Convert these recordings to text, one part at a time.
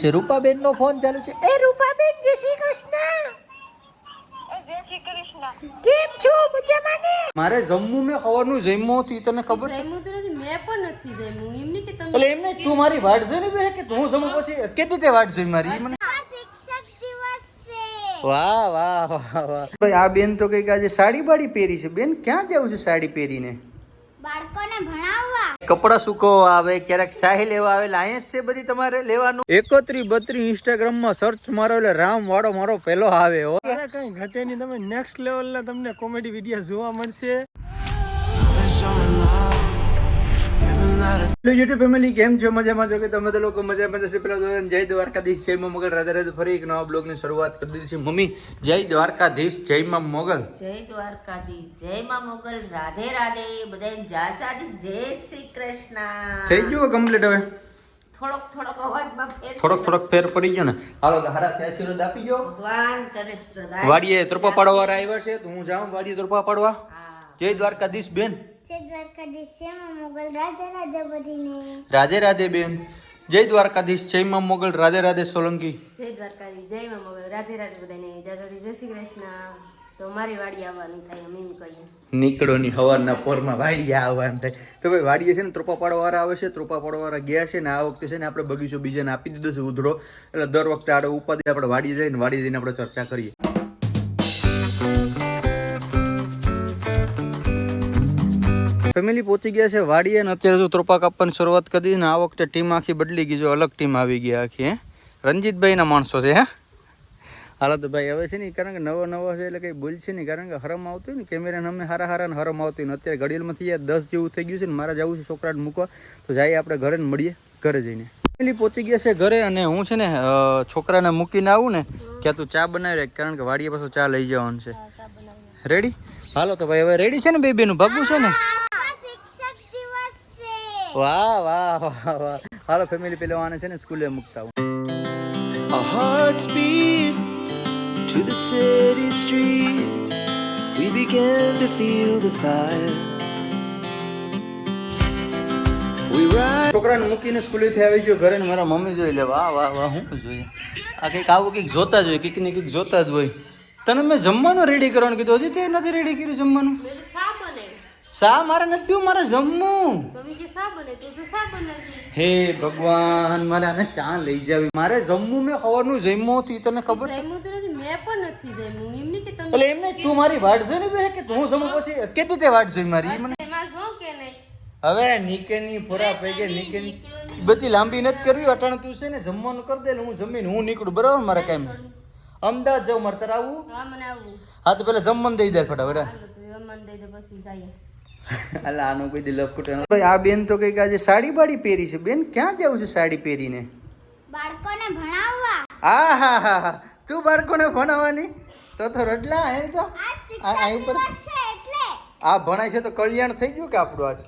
રૂપાબેન નો phone ચાલુ છે. એ રૂપાબેન, જય શ્રી કૃષ્ણ. જય શ્રી કૃષ્ણ. કેમ છો? મજામાં ને? મારે જમ્મુ મે ખવરનું જમ્મુ હતી, તને ખબર છે? જમ્મુ તો નથી, મેં પણ નથી જમ્મુ. એમની કે તમે એટલે એમને તું મારી વાટ જોઈ ને બે કે તું જમ્મુ પછી કેતી તે વાટ જોઈ મારી મને. શિક્ષક દિવસ છે. વાહ વાહ વાહ વાહ. ભાઈ આ બેન તો કઈક આજે સાડી બાડી પહેરી છે. બેન ક્યાં જાવ છે સાડી પહેરીને? બાળકોને ભણાવવા. કપડા સુકવવા આવે, ક્યારેક શાહી લેવા આવે, અહીંયા જ છે બધી તમારે લેવાનું. 31-32 ઇન્સ્ટાગ્રામ માં સર્ચ મારો એટલે રામ વાળો મારો પેલો આવે હો. અરે કઈ ઘટે નહીં, તમે નેક્સ્ટ લેવલ ના તમને કોમેડી વિડીયો જોવા મળશે. હેલો યુટ્યુબ ફેમિલી, કેમ છો? મજામાં છો કે તમે તો લોકો મજામાં જશે? પેલા તો જય દ્વારકાધીશ, જય માં મોગલ, રાધે રાધે. ફરી એક નવા બ્લોગ ની શરૂઆત કરી દીધી છે. મમ્મી જય દ્વારકાધીશ, જય માં મોગલ. જય દ્વારકાધીશ, જય માં મોગલ, રાધે રાધે. બધાને જાસાદી જય શ્રી કૃષ્ણ. થઈ ગયું કમ્પ્લીટ હવે? થોડોક અવાજમાં ફેર થોડોક ફેર પડી ગયો ને. હાલો તો હારા આશીર્વાદ આપી ગયો. ભગવાન તને સદા વાડીએ તરપા પાડવા વાળા આવ્યા છે તો હું જાઉં વાડીએ તરપા પાડવા. જય દ્વારકાધીશ બેન. જય દ્વારકાધીશ, જય માં મોગલ, રાધે રાધે બધીને. રાધે રાધે બેન. જય દ્વારકાધીશ, જય માં મોગલ, રાધે રાધે સોલંકી. જય દ્વારકાધીશ, જય માં મોગલ, રાધે રાધે. બધાને જાસાદી જય શ્રી કૃષ્ણ. તો મારી વાડી આવવાનું થાય અમે એમ કહીએ. નીકળો ની હવારના પોરમાં વાડીએ આવવાનું થાય. તો ભાઈ વાડીએ છે ને ત્રોપા પાડવા વાળા આવે છે, ત્રોપા પાડવા વાળા ગયા છે ને આ વખતે છે ને આપણે બગીચો બીજાને આપી દીધો છે ઉધડો. એટલે દર વખતે આડે ઉપાધિ આપણે વાડીએ જઈને આપણે ચર્ચા કરીએ. ફેમિલી પહોંચી ગયા છે વાડીએ ને અત્યારે તો ત્રોપા કાપવાની શરૂઆત કરી દીધી ને આ વખતે ટીમ આખી બદલી ગઈ, જો અલગ ટીમ આવી ગઈ આખી. રંજીતભાઈના માણસો છે. હાલો તો ભાઈ હવે છે ને કારણ કે નવો છે એટલે કંઈ બોલશે નહીં, કારણ કે હરમ આવતું હોય ને કેમેરાને અમે હારા ને હરમ આવતી ને અત્યારે ઘડિયાળમાંથી યાર 10 જેવું થઈ ગયું છે ને મારે જવું છે છોકરાને મૂકવા. તો જઈએ આપણે ઘરે ને મળીએ ઘરે જઈને. ફેમિલી પહોંચી ગયા છે ઘરે અને હું છે ને છોકરાને મૂકીને આવું ને ક્યાં તું ચા બનાવી રાખ, કારણ કે વાડીએ પાછું ચા લઈ જવાનું છે. રેડી? હાલો તો ભાઈ હવે રેડી છે ને બેબીનું ભાગવું છે ને? શિક્ષક દિવસ છે. વાહ વાહ વાહ વાહ. હાલો ફેમિલી પેલા આને છે ને સ્કૂલે મૂકતા હું. Our hearts beat to the city streets. We began to feel the fire. We ride. છોકરાને મૂકીને સ્કૂલેથી આવી ગયો ઘરે ને મારા મમ્મી જોઈ લે. વાહ વાહ વાહ. શું જોઈએ આ કંઈક આવું કંઈક જોતા જ હોય, કંઈક ને કંઈક જોતા જ હોય. તને મેં જમવાનું રેડી કરવાનું કીધું, હજી તે નથી રેડી કર્યું જમવાનું. મેં તો શા બને. શા મારે નથી પીવું, મારે જમવું. તમે કે શા બને તું તો શા બનાવી. હે ભગવાન, મારે આને ક્યાં લઈ જાવી? મારે જમવું મેં ખવરનું જમ્યું હતી, તને ખબર છે? જમ્મુ તો નથી, મેં પણ નથી જમ્મુ. એમની કે તમે એટલે એમને તું મારી વાટ જોઈ ને બે કે તું જમું પછી કેતી તે વાટ જોઈ મારી મને. એમાં જો કે નહીં. હવે નીકેની ફોરા પૈગે નીકેની બધી લાંબી નથી કરવી. અટાણે તું છે ને જમવાનું કરી દે, હું જમીને હું નીકળું. બરાબર? મારે કાંઈ અમદાવાદ જાઉં, મારે તારે આવવું? હા મને આવવું. હા તો પેલા જમવાનું દઈ દે ફટાફટ. હાલો તો જમવાનું દઈ દે પછી જઈએ. અલા આનો કોઈ દિલ લપકુટે. ભાઈ આ બેન તો કઈક આજે સાડી બાડી પહેરી છે. બેન ક્યાં જાવ છે સાડી પહેરીને? બાળકોને ભણાવવા. હા તું બાળકોને ભણાવવાની તો રડલા હે તો આ આ શિક્ષક ઉપર દિવસ છે એટલે. આ ભણાય છે તો કલ્યાણ થઈ ગયું કે આપણું આજ?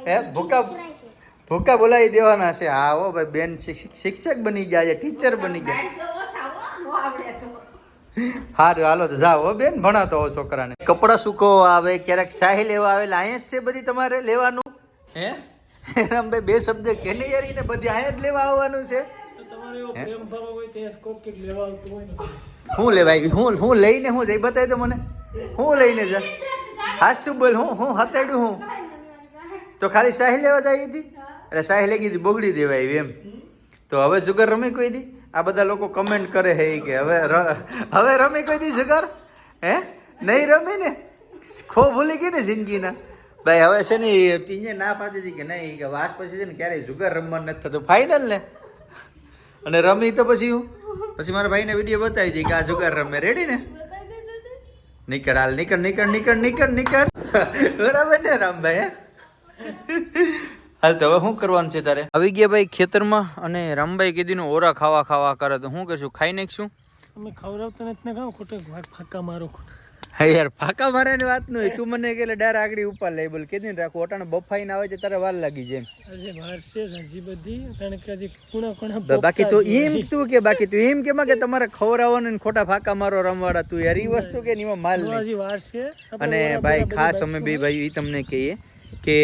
હે ભૂકા બોલાવી દેવાના છે. હા હો ભાઈ, બેન શિક્ષક બની ગયા છે, ટીચર બની ગયા. હારું હાલો તો જાઓ હો બેન, ભણાતો હો છોકરાને. કપડા સુકવવા આવે, ક્યારેક શાહી લેવા આવે, અહીંયા જ છે બધી તમારે લેવાનું. હે રામભાઈ બે શબ્દ કેને યારી ને બધી અહીંયા જ લેવા આવવાનું છે. તમારે એવો પ્રેમ ભાવ હોય ત્યાં સ્કોપ કે લેવા આવતું હોય ને. હું લેવા આવી? હું લઈને હું જઈ બતાવી દો મને. હું લઈને જા હાસુ બોલ. હું હતાડ્યું હું તો ખાલી શાહી લેવા જાય હતી. એટલે શાહી લઈ ગઈ બગડી દેવા આવી એમ. તો હવે જુગાર રમી કોઈ દી? આ બધા લોકો કમેન્ટ કરે હે કે હવે રમી કોઈ દી જુગાર? હે નહીં રમી ને? ખો ભૂલી ગઈ ને જિંદગીના. ભાઈ હવે છે ને ટીને ના પાડી હતી કે નહીં કે વાસ પછી છે ને ક્યારેય જુગાર રમવાનું નથી થતું. ફાઇનલ ને? અને રમી તો પછી મારા ભાઈને વિડીયો બતાવી હતી કે આ જુગાર રમે. રેડી ને? નીકળ હાલ, નીકળ. બરાબર ને રામભાઈ? હાલ તો હવે શું કરવાનું છે તારે? આવી ગયા ભાઈ ખેતરમાં અને રામભાઈ કીધું ઓરા ખાવા કરે તો શું કરશું? ખાઈ નાખશું. અમે ખવડાવતા નથી ને, કામ ખોટે ફાકા મારો. હા યાર, ફાકા મારવાની વાત ન હોય. તું મને કે ડાર આગળ ઉપર લઈ બોલ કીધું રાખો. ઓટાને બફાઈને આવે છે તારે વાર લાગી જાય. આજે વાર છે હજી બધી, કારણ કે હજી કોણા બાકી તો એમ તું કે તમારે ખવડાવવાનું ને ખોટા ફાકા મારો રમવાડા. તું યાર એ વસ્તુ કે એમાં માલ નહીં. હજી વાર છે. અને ભાઈ ખાસ અમે બે ભાઈ એ તમને કહીએ કે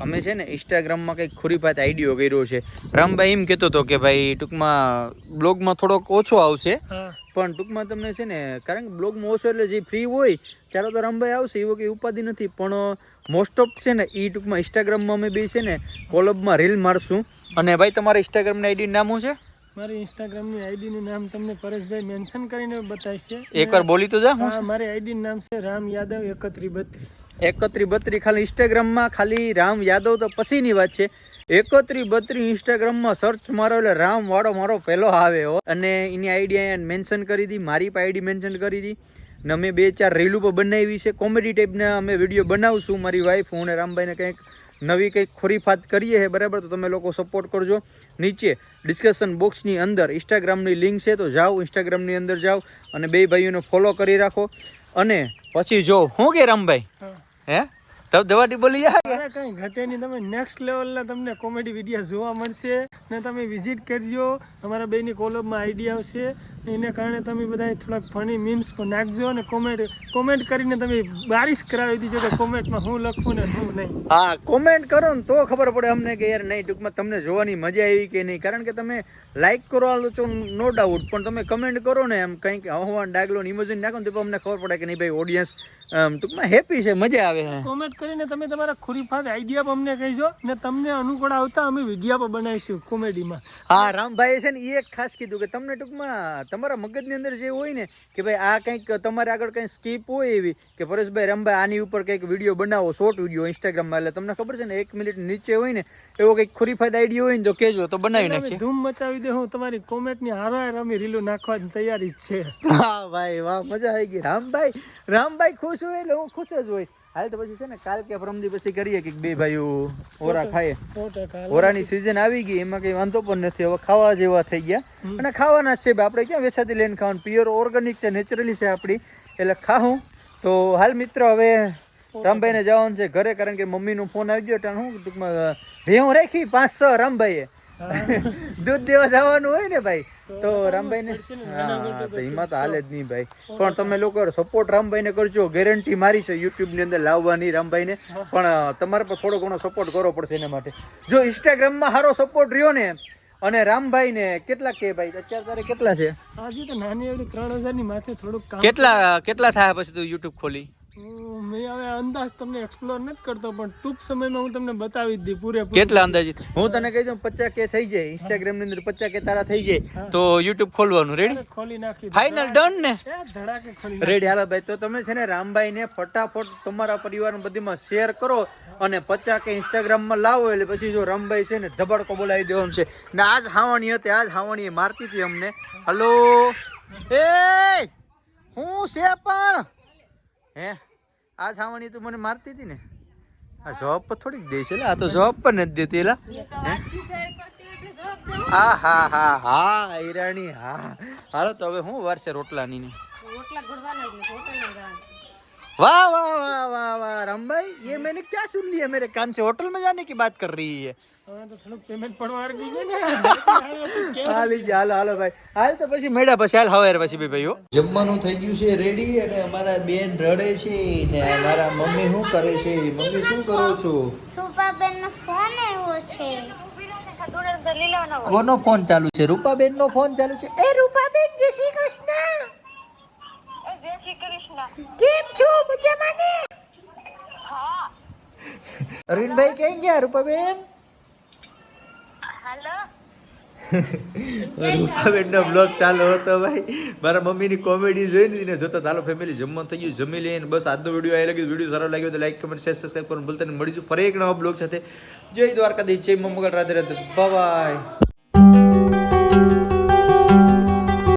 અમે છે ને ઇન્સ્ટાગ્રામમાં કંઈક ખુરીફાત આઈડિયો કર્યો છે. રામભાઈ એમ કહેતો હતો કે ભાઈ ટૂંકમાં બ્લોગમાં થોડોક ઓછો આવશે, હા પણ ટૂંકમાં તમને છે ને કારણ કે બ્લોગમાં ઓછો એટલે જે ફ્રી હોય ત્યારે તો રામભાઈ આવશે, એવો કંઈ ઉપાધિ નથી. પણ મોસ્ટ ઓફ છે ને એ ટૂંકમાં ઇન્સ્ટાગ્રામમાં અમે બે છે ને કોલબમાં રીલ મારશું. અને ભાઈ તમારા ઇન્સ્ટાગ્રામની આઈડીનું નામ શું છે? મારી ઇન્સ્ટાગ્રામની આઈડીનું નામ તમને પરેશભાઈ મેન્શન કરીને બતાવશે. એકવાર બોલી તો જા. હા, મારી આઈડીનું નામ છે રામ યાદવ 3132. 3132 ખાલી ઇન્સ્ટાગ્રામમાં ખાલી રામ યાદવ તો પછીની વાત છે. 3132 ઇન્સ્ટાગ્રામમાં સર્ચ મારો એટલે રામ વાળો મારો પહેલો આવે હો. અને એની આઈડી અહીંયા મેન્શન કરી દી, મારી પણ આઈડી મેન્શન કરી દી. ને અમે 2-4 રીલ ઉપર બનાવી છે, કોમેડી ટાઈપના અમે વિડીયો બનાવશું. મારી વાઈફ હું અને રામભાઈને કંઈક નવી કંઈક ખોરીફાત કરીએ છે, બરાબર? તો તમે લોકો સપોર્ટ કરજો. નીચે ડિસ્કશન બોક્સની અંદર ઇન્સ્ટાગ્રામની લિંક છે, તો જાઓ ઇન્સ્ટાગ્રામની અંદર જાઓ અને બે ભાઈઓને ફોલો કરી રાખો. અને પછી જો હું કે રામભાઈ હે તબ દવાટી બોલી જાય કે કઈ ઘટે નહીં. તમે નેક્સ્ટ લેવલના તમને કોમેડી વિડીયો જોવા મળશે ને તમે વિઝિટ કરજો. અમારા બેની કોલબમાં આઈડી આવશે, એને કારણે તમે બધા થોડાક ફની મીમ્સ પણ નાખજો અને કોમેન્ટ કરીને તમે બારિશ કરાવી દીજો કે કોમેન્ટમાં હું લખું ને હું નહીં. હા, કોમેન્ટ કરો ને તો ખબર પડે અમને કે યાર નહીં ટૂંકમાં તમને જોવાની મજા આવી કે નહીં. કારણ કે તમે લાઈક કરો આલો છો નો ડાઉટ, પણ તમે કમેન્ટ કરો ને એમ કંઈક હવાન ડાગલો ને ઇમોજીન નાખો ને તો અમને ખબર પડે કે નહીં ભાઈ ઓડિયન્સ ટૂંકમાં હેપી છે, મજા આવે છે. કોમેન્ટ કરીને તમે તમારા ખુરીફાત આઈડિયા પણ અમને કહીજો ને તમને અનુકૂળ આવતા અમે વિડીયો પણ બનાવીશું કોમેડીમાં. હા, રામભાઈએ છે ને એ એક ખાસ કીધું કે તમને ટૂંકમાં તમારા મગજની અંદર જે હોય ને કે ભાઈ આ કંઈક તમારે આગળ કંઈ સ્કીપ હોય એવી કે પરેશભાઈ રામભાઈ આની ઉપર કંઈક વિડીયો બનાવો, શોર્ટ વિડીયો ઇન્સ્ટાગ્રામમાં, એટલે તમને ખબર છે ને 1 મિનિટ નીચે હોય ને એવો કંઈક ખુરીફાત આઈડિયો હોય ને તો કહેજો, તો બનાવી નાખીએ. ધૂમ મચાવી દે. હું તમારી કોમેન્ટની હારો અમે રીલો નાખવાની તૈયારી જ છે. હા ભાઈ વાહ, મજા આવી ગઈ. રામભાઈ ખુશ હોય એટલે હું ખુશ જ હોય. હાલ તો પછી છે ને કાલ કે પરમદી પછી કરીએ કે બે ભાઈઓ ઓરા ખાઈએ. 100%. ઓરાની સિઝન આવી ગઈ, એમાં કઈ વાંધો પણ નથી. હવે ખાવા જેવા થઈ ગયા અને ખાવાના જ છે. આપણે ક્યાં વેસાથી લઈને ખાવાનું, પ્યોર ઓર્ગેનિક છે, નેચરલી છે આપણી, એટલે ખાવું. તો હાલ મિત્રો હવે રામભાઈને જવાનું છે ઘરે, કારણ કે મમ્મીનો ફોન આવી ગયો એટલે હું ટૂંકમાં ભેહું રાખી 5-6 રામભાઈએ દૂધ દેવા જવાનું હોય ને ભાઈ, તો રામભાઈને હા તો એમાં તો હાલે જ નહીં ભાઈ. પણ તમે લોકો સપોર્ટ રામભાઈને કરજો, ગેરંટી મારી છે યુટ્યુબની અંદર લાવવાની રામભાઈને, પણ તમારે પણ થોડો ઘણો સપોર્ટ કરવો પડશે એના માટે. જો ઇન્સ્ટાગ્રામમાં સારો સપોર્ટ રહ્યો ને, અને રામભાઈને કેટલા કે ભાઈ અત્યારે તારે કેટલા છે? આજે તો નાની એવડી 3000 ની માથે થોડુંક કામ. કેટલા થાય પછી તું યુટ્યુબ ખોલી? મેં હવે અંદાજ તમને એક્સપ્લોર નથી કરતો, પણ ટૂંક સમયમાં હું તમને બતાવી જ દી પૂરેપૂરું. કેટલા અંદાજિત? હું તને કહી દઉં 50K થઈ જાય ઇન્સ્ટાગ્રામ ની અંદર, 50K તારા થઈ જાય તો યુટ્યુબ ખોલવાનું. રેડી? ખોલી નાખી ફાઇનલ ડન ને? ધડાકે ખોલી રેડી. હાલો ભાઈ, તો તમે છે ને રામભાઈને ફટાફટ તમારા પરિવાર બધીમાં શેર કરો અને 50K ઇન્સ્ટાગ્રામમાં લાવો, એટલે પછી જો રામભાઈ છે ને ધબડકો બોલાવી દેવાનું છે. ને આજ હાવણી હતી, આજ હાવણી મારતી હતી અમને. હલો એ હું છે પણ હે આજ હાવણી તું મને મારતી હતી ને, આ જવાબ પર થોડીક દે છે, આ તો જવાબ પર નથી દેતી એલા. હા હા હા હા હિરાણી હા. હાલો તો હવે હું વાર છે રોટલાની ની. वाह वाह वाह वाह वाह राम भाई, ये मैंने क्या सुन लिया, मेरे कान से होटल में जाने की बात कर रही है. તો થોડુંક પેમેન્ટ પડવા ગઈ છે ને. હાલો ભાઈ, હાલ તો પછી મેળા પછી હાલ હવારે પછી બે ભાઈઓ જમવાનું થઈ ગયું છે રેડી. અને અમારા બેન રડે છે ને મારા મમ્મી શું કરે છે? મમ્મી શું કરો છો? રૂપાબેન નો ફોન આવ્યો છે. કોનો ફોન ચાલુ છે? રૂપાબેન નો ફોન ચાલુ છે. એ રૂપાબેન જય શ્રી કૃષ્ણ. જય શ્રી કૃષ્ણ. કેમ છો? મજામાં ને? અરવિંદભાઈ ક્યાં ગયા રૂપાબેન? હાલો. રૂપાબેન નો બ્લોગ ચાલુ હતો ભાઈ. મારા મમ્મીની કોમેડી જોઈને ને જોતા હાલો ફેમિલી જમવાનું થઈ ગયું, જમી લઈને બસ આજનો વિડીયો આવી લાગ્યો. વિડીયો સારો લાગ્યો તો લાઈક કમેન્ટ શેર સબસ્ક્રાઈબ કરવાનું ભૂલતા નહીં. મળીશું ફરી એક નવા બ્લોગ સાથે. જય દ્વારકાધીશ, જય મંગળ, રાધે રાધે, બાય.